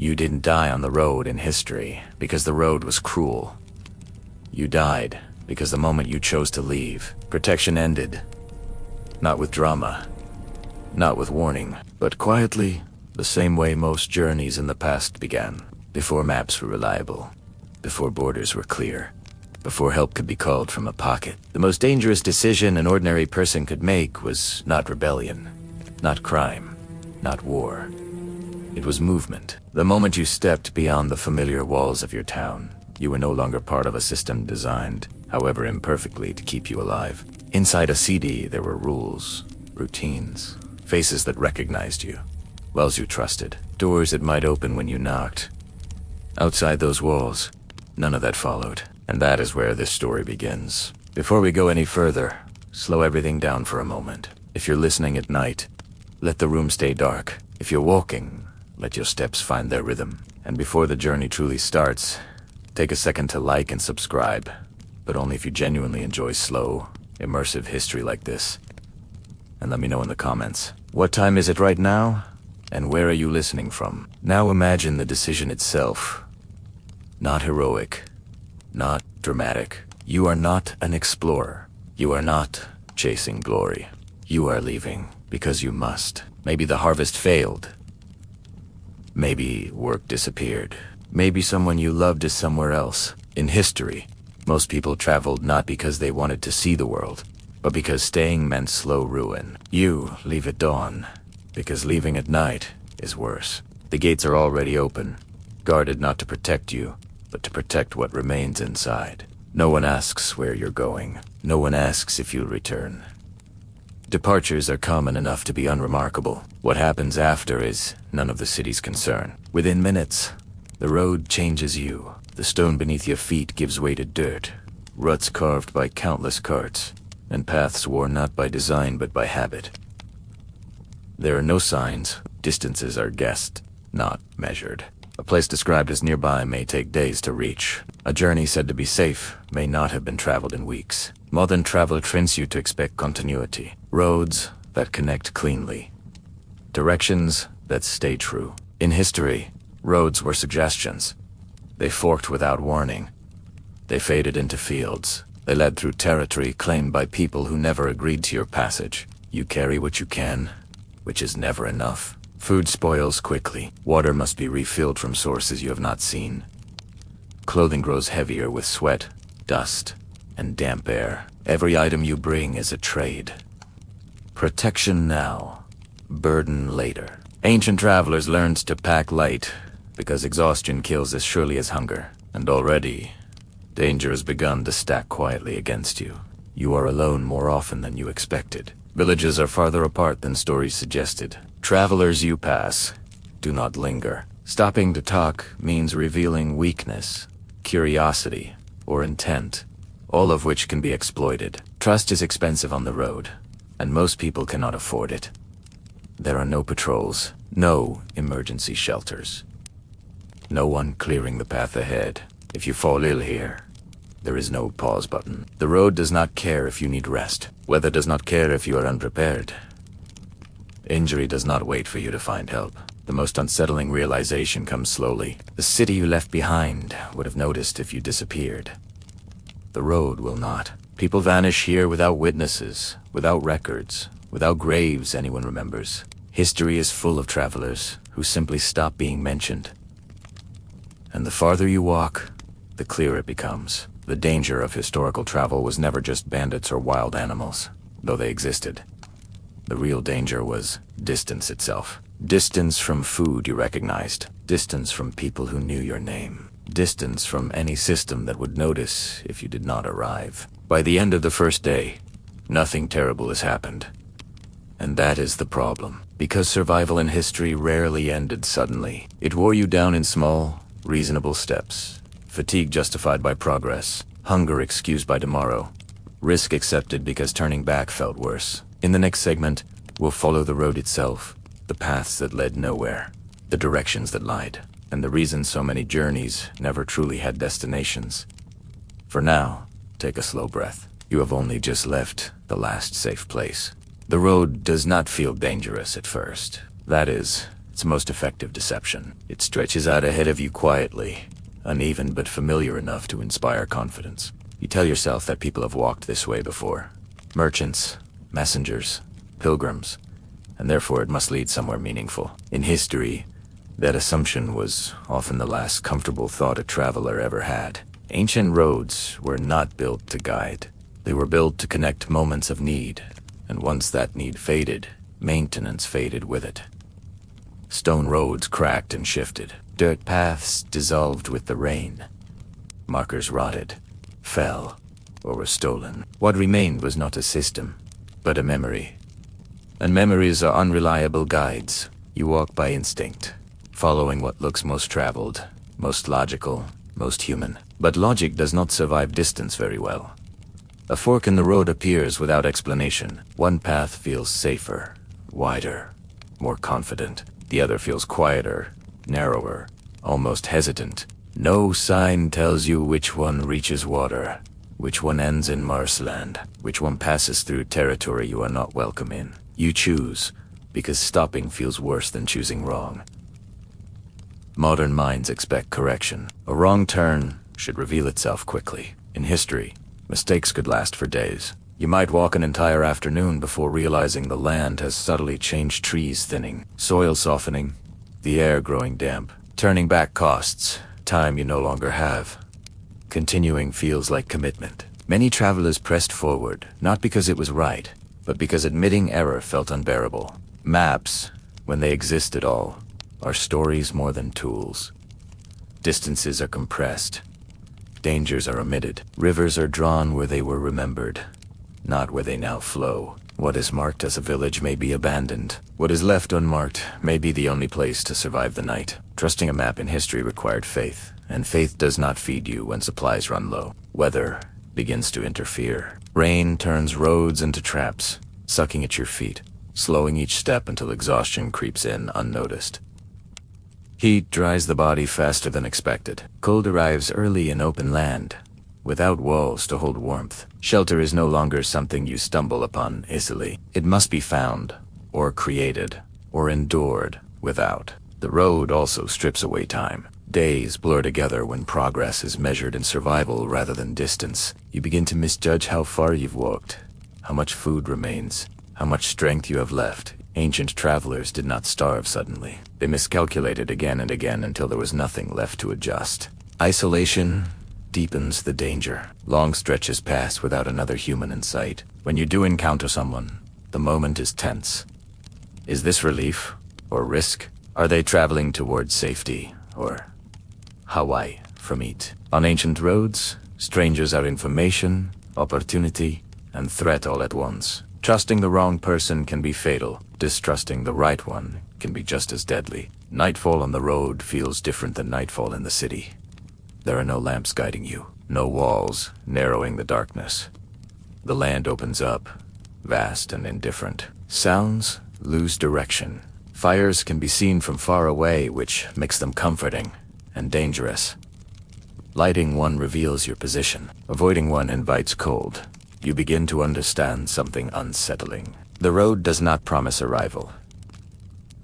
You didn't die on the road in history because the road was cruel. You died because the moment you chose to leave, protection ended. Not with drama, not with warning, but quietly, the same way most journeys in the past began. Before maps were reliable, before borders were clear, before help could be called from a pocket. The most dangerous decision an ordinary person could make was not rebellion, not crime, not war. It was movement. The moment you stepped beyond the familiar walls of your town, you were no longer part of a system designed, however imperfectly, to keep you alive. Inside a CD, there were rules, routines, faces that recognized you, wells you trusted, doors that might open when you knocked. Outside those walls, none of that followed. And that is where this story begins. Before we go any further, slow everything down for a moment. If you're listening at night, let the room stay dark. If you're walking, let your steps find their rhythm. And before the journey truly starts, take a second to like and subscribe, but only if you genuinely enjoy slow, immersive history like this. And let me know in the comments. What time is it right now? And where are you listening from? Now imagine the decision itself. Not heroic, not dramatic. You are not an explorer. You are not chasing glory. You are leaving because you must. Maybe the harvest failed. Maybe work disappeared. Maybe someone you loved is somewhere else. In history, most people traveled not because they wanted to see the world, but because staying meant slow ruin. You leave at dawn, because leaving at night is worse. The gates are already open, guarded not to protect you, but to protect what remains inside. No one asks where you're going. No one asks if you'll return. Departures are common enough to be unremarkable. What happens after is none of the city's concern. Within minutes, the road changes you. The stone beneath your feet gives way to dirt, ruts carved by countless carts, and paths worn not by design but by habit. There are no signs. Distances are guessed, not measured. A place described as nearby may take days to reach. A journey said to be safe may not have been traveled in weeks. Modern travel trains you to expect continuity. Roads that connect cleanly. Directions that stay true. In history, roads were suggestions. They forked without warning. They faded into fields. They led through territory claimed by people who never agreed to your passage. You carry what you can, which is never enough. Food spoils quickly. Water must be refilled from sources you have not seen. Clothing grows heavier with sweat, dust, and damp air. Every item you bring is a trade. Protection now, burden later. Ancient travelers learned to pack light because exhaustion kills as surely as hunger. And already, danger has begun to stack quietly against you. You are alone more often than you expected. Villages are farther apart than stories suggested. Travelers you pass do not linger. Stopping to talk means revealing weakness, curiosity, or intent, all of which can be exploited. Trust is expensive on the road, and most people cannot afford it. There are no patrols, no emergency shelters, no one clearing the path ahead. If you fall ill here, there is no pause button. The road does not care if you need rest. Weather does not care if you are unprepared. Injury does not wait for you to find help. The most unsettling realization comes slowly. The city you left behind would have noticed if you disappeared. The road will not. People vanish here without witnesses, without records, without graves anyone remembers. History is full of travelers who simply stop being mentioned. And the farther you walk, the clearer it becomes. The danger of historical travel was never just bandits or wild animals, though they existed. The real danger was distance itself. Distance from food you recognized. Distance from people who knew your name. Distance from any system that would notice if you did not arrive. By the end of the first day, nothing terrible has happened. And that is the problem. Because survival in history rarely ended suddenly. It wore you down in small, reasonable steps. Fatigue justified by progress. Hunger excused by tomorrow. Risk accepted because turning back felt worse. In the next segment, we'll follow the road itself, the paths that led nowhere, the directions that lied, and the reason so many journeys never truly had destinations. For now, take a slow breath. You have only just left the last safe place. The road does not feel dangerous at first. That is, its most effective deception. It stretches out ahead of you quietly, uneven but familiar enough to inspire confidence. You tell yourself that people have walked this way before. Merchants, messengers, pilgrims, and therefore it must lead somewhere meaningful. In history, that assumption was often the last comfortable thought a traveler ever had. Ancient roads were not built to guide. They were built to connect moments of need, and once that need faded, maintenance faded with it. Stone roads cracked and shifted. Dirt paths dissolved with the rain. Markers rotted, fell, or were stolen. What remained was not a system, but a memory. And memories are unreliable guides. You walk by instinct, following what looks most traveled, most logical, most human. But logic does not survive distance very well. A fork in the road appears without explanation. One path feels safer, wider, more confident. The other feels quieter, narrower, almost hesitant. No sign tells you which one reaches water, which one ends in marshland, which one passes through territory you are not welcome in. You choose, because stopping feels worse than choosing wrong. Modern minds expect correction. A wrong turn should reveal itself quickly. In history, mistakes could last for days. You might walk an entire afternoon before realizing the land has subtly changed, trees thinning, soil softening, the air growing damp. Turning back costs time you no longer have. Continuing feels like commitment. Many travelers pressed forward, not because it was right, but because admitting error felt unbearable. Maps, when they exist at all, are stories more than tools. Distances are compressed. Dangers are omitted. Rivers are drawn where they were remembered, not where they now flow. What is marked as a village may be abandoned. What is left unmarked may be the only place to survive the night. Trusting a map in history required faith, and faith does not feed you when supplies run low. Weather begins to interfere. Rain turns roads into traps, sucking at your feet, slowing each step until exhaustion creeps in unnoticed. Heat dries the body faster than expected. Cold arrives early in open land, without walls to hold warmth. Shelter is no longer something you stumble upon easily. It must be found, or created, or endured without. The road also strips away time. Days blur together when progress is measured in survival rather than distance. You begin to misjudge how far you've walked, how much food remains, how much strength you have left. Ancient travelers did not starve suddenly. They miscalculated again and again until there was nothing left to adjust. Isolation deepens the danger. Long stretches pass without another human in sight. When you do encounter someone, the moment is tense. Is this relief or risk? Are they traveling towards safety or Hawaii from it? On ancient roads, strangers are information, opportunity, and threat all at once. Trusting the wrong person can be fatal. Distrusting the right one can be just as deadly. Nightfall on the road feels different than nightfall in the city. There are no lamps guiding you, no walls narrowing the darkness. The land opens up, vast and indifferent. Sounds lose direction. Fires can be seen from far away, which makes them comforting and dangerous. Lighting one reveals your position. Avoiding one invites cold. You begin to understand something unsettling. The road does not promise arrival.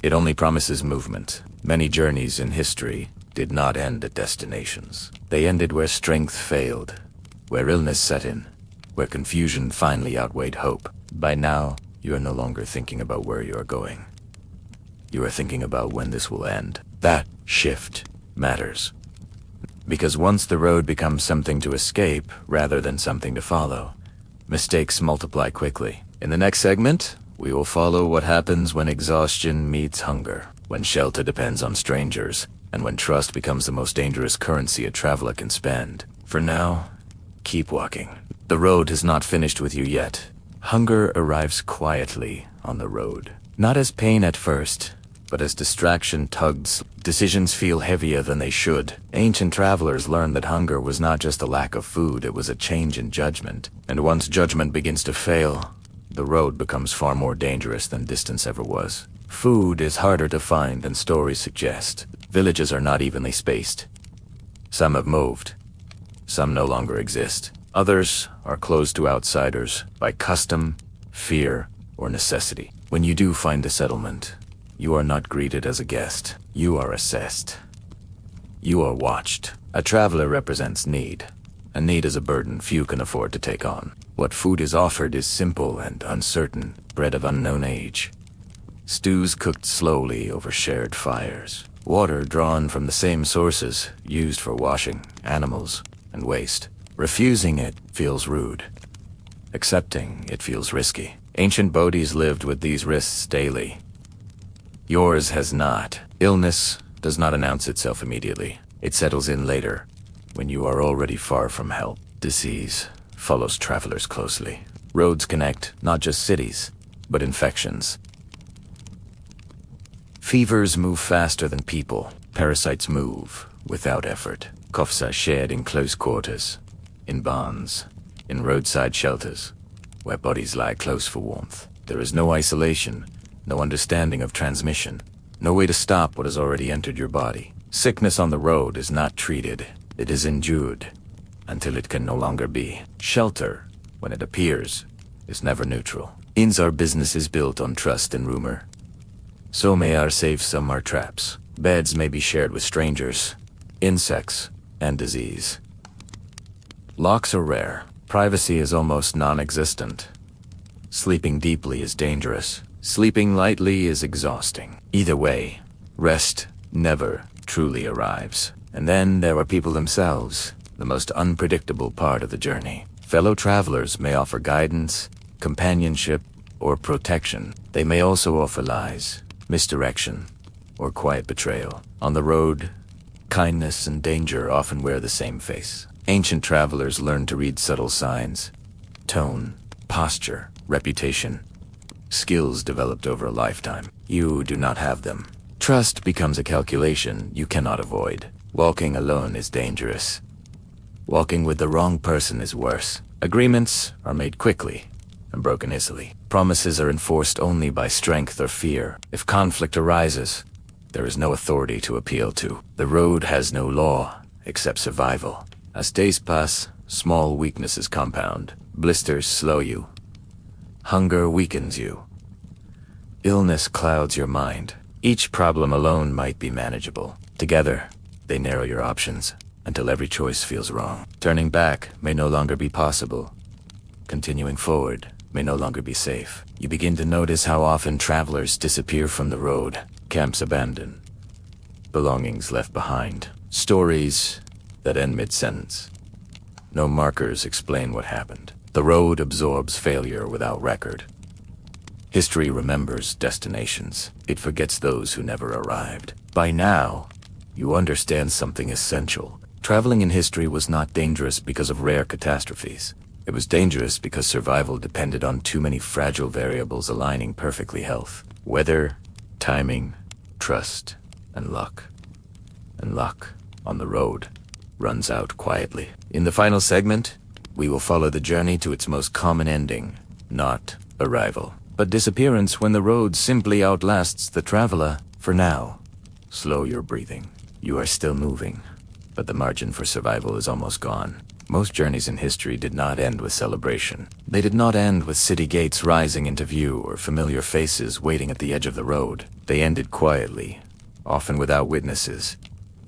It only promises movement. Many journeys in history did not end at destinations. They ended where strength failed, where illness set in, where confusion finally outweighed hope. By now, you are no longer thinking about where you are going. You are thinking about when this will end. That shift matters. Because once the road becomes something to escape rather than something to follow, mistakes multiply quickly. In the next segment, we will follow what happens when exhaustion meets hunger, when shelter depends on strangers, and when trust becomes the most dangerous currency a traveler can spend. For now, keep walking. The road has not finished with you yet. Hunger arrives quietly on the road. Not as pain at first, but as distraction tugs. Decisions feel heavier than they should. Ancient travelers learned that hunger was not just a lack of food, it was a change in judgment. And once judgment begins to fail, the road becomes far more dangerous than distance ever was. Food is harder to find than stories suggest. Villages are not evenly spaced. Some have moved. Some no longer exist. Others are closed to outsiders by custom, fear, or necessity. When you do find a settlement, You are not greeted as a guest. You are assessed. You are watched. A traveler represents need. A need is a burden few can afford to take on. What food is offered is simple and uncertain, bread of unknown age. Stews cooked slowly over shared fires. Water drawn from the same sources, used for washing animals and waste. Refusing it feels rude. Accepting it feels risky. Ancient Bodhis lived with these risks daily. Yours has not. Illness does not announce itself immediately. It settles in later, when you are already far from help. Disease follows travelers closely. Roads connect not just cities, but infections. Fevers move faster than people. Parasites move without effort. Coughs are shared in close quarters, in barns, in roadside shelters, where bodies lie close for warmth. There is no isolation, no understanding of transmission, no way to stop what has already entered your body. Sickness on the road is not treated, it is endured, until it can no longer be. Shelter, when it appears, is never neutral. Inns are businesses built on trust and rumor. Some are safe, some are traps. Beds may be shared with strangers, insects, and disease. Locks are rare. Privacy is almost non-existent. Sleeping deeply is dangerous. Sleeping lightly is exhausting. Either way, rest never truly arrives. And then there are people themselves, the most unpredictable part of the journey. Fellow travelers may offer guidance, companionship, or protection. They may also offer lies, misdirection, or quiet betrayal. On the road, kindness and danger often wear the same face. Ancient travelers learned to read subtle signs, tone, posture, reputation, skills developed over a lifetime. You do not have them. Trust becomes a calculation you cannot avoid. Walking alone is dangerous. Walking with the wrong person is worse. Agreements are made quickly and broken easily. Promises are enforced only by strength or fear. If conflict arises, there is no authority to appeal to. The road has no law except survival. As days pass, small weaknesses compound. Blisters slow you. Hunger weakens you. Illness clouds your mind. Each problem alone might be manageable. Together, they narrow your options until every choice feels wrong. Turning back may no longer be possible. Continuing forward may no longer be safe. You begin to notice how often travelers disappear from the road. Camps abandoned. Belongings left behind. Stories that end mid-sentence. No markers explain what happened. The road absorbs failure without record. History remembers destinations. It forgets those who never arrived. By now, you understand something essential. Traveling in history was not dangerous because of rare catastrophes. It was dangerous because survival depended on too many fragile variables aligning perfectly: health, weather, timing, trust, and luck. And luck, on the road, runs out quietly. In the final segment, we will follow the journey to its most common ending, not arrival, but disappearance when the road simply outlasts the traveler. For now, slow your breathing. You are still moving, but the margin for survival is almost gone. Most journeys in history did not end with celebration. They did not end with city gates rising into view or familiar faces waiting at the edge of the road. They ended quietly, often without witnesses,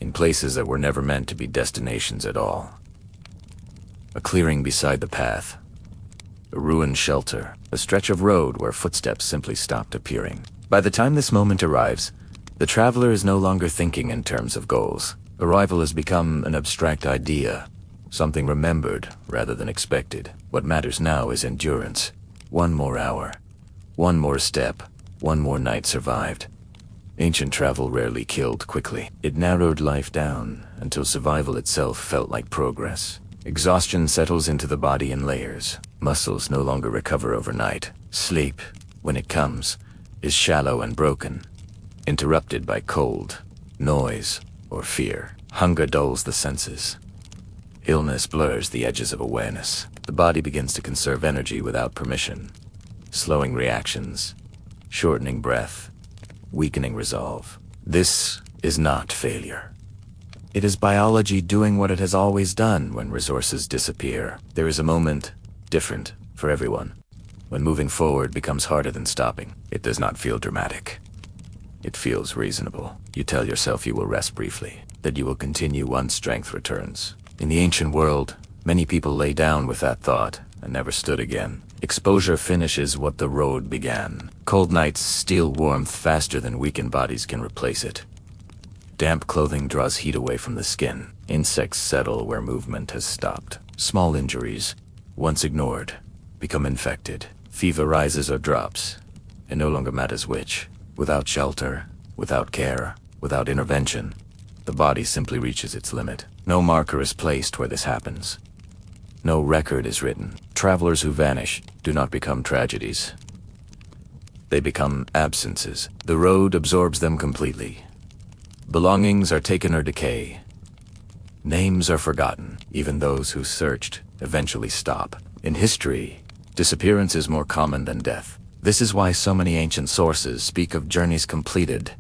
in places that were never meant to be destinations at all. A clearing beside the path. A ruined shelter. A stretch of road where footsteps simply stopped appearing. By the time this moment arrives, the traveler is no longer thinking in terms of goals. Arrival has become an abstract idea, something remembered rather than expected. What matters now is endurance. One more hour, one more step, one more night survived. Ancient travel rarely killed quickly. It narrowed life down until survival itself felt like progress. Exhaustion settles into the body in layers. Muscles no longer recover overnight. Sleep, when it comes, is shallow and broken, interrupted by cold, noise, or fear. Hunger dulls the senses. Illness blurs the edges of awareness. The body begins to conserve energy without permission, slowing reactions, shortening breath, weakening resolve. This is not failure. It is biology doing what it has always done when resources disappear. There is a moment, different for everyone, when moving forward becomes harder than stopping. It does not feel dramatic. It feels reasonable. You tell yourself you will rest briefly, that you will continue once strength returns. In the ancient world, many people lay down with that thought and never stood again. Exposure finishes what the road began. Cold nights steal warmth faster than weakened bodies can replace it. Damp clothing draws heat away from the skin. Insects settle where movement has stopped. Small injuries, once ignored, become infected. Fever rises or drops. It no longer matters which. Without shelter, without care, without intervention, the body simply reaches its limit. No marker is placed where this happens. No record is written. Travelers who vanish do not become tragedies. They become absences. The road absorbs them completely. Belongings are taken or decay. Names are forgotten. Even those who searched eventually stop. In history, disappearance is more common than death. This is why so many ancient sources speak of journeys completed,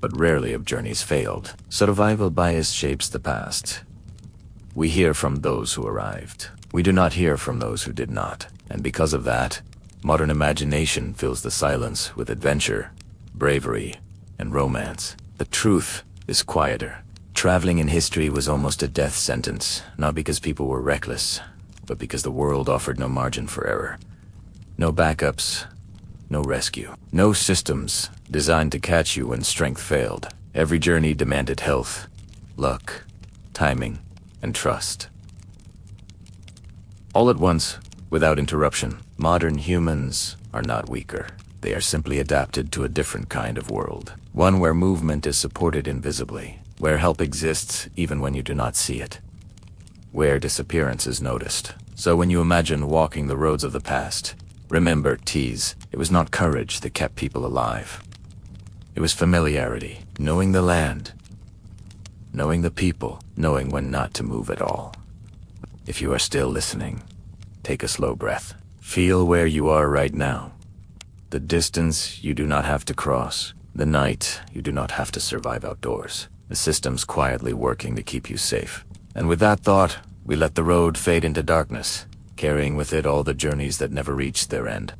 but rarely of journeys failed. Survival bias shapes the past. We hear from those who arrived. We do not hear from those who did not. And because of that, modern imagination fills the silence with adventure, bravery, and romance. The truth is quieter. Traveling in history was almost a death sentence, not because people were reckless, but because the world offered no margin for error. No backups, no rescue. No systems designed to catch you when strength failed. Every journey demanded health, luck, timing, and trust. All at once, without interruption. Modern humans are not weaker. They are simply adapted to a different kind of world. One where movement is supported invisibly, where help exists even when you do not see it, where disappearance is noticed. So when you imagine walking the roads of the past, remember, it was not courage that kept people alive. It was familiarity, knowing the land, knowing the people, knowing when not to move at all. If you are still listening, take a slow breath. Feel where you are right now. The distance you do not have to cross. The night you do not have to survive outdoors. The system's quietly working to keep you safe. And with that thought, we let the road fade into darkness, carrying with it all the journeys that never reached their end.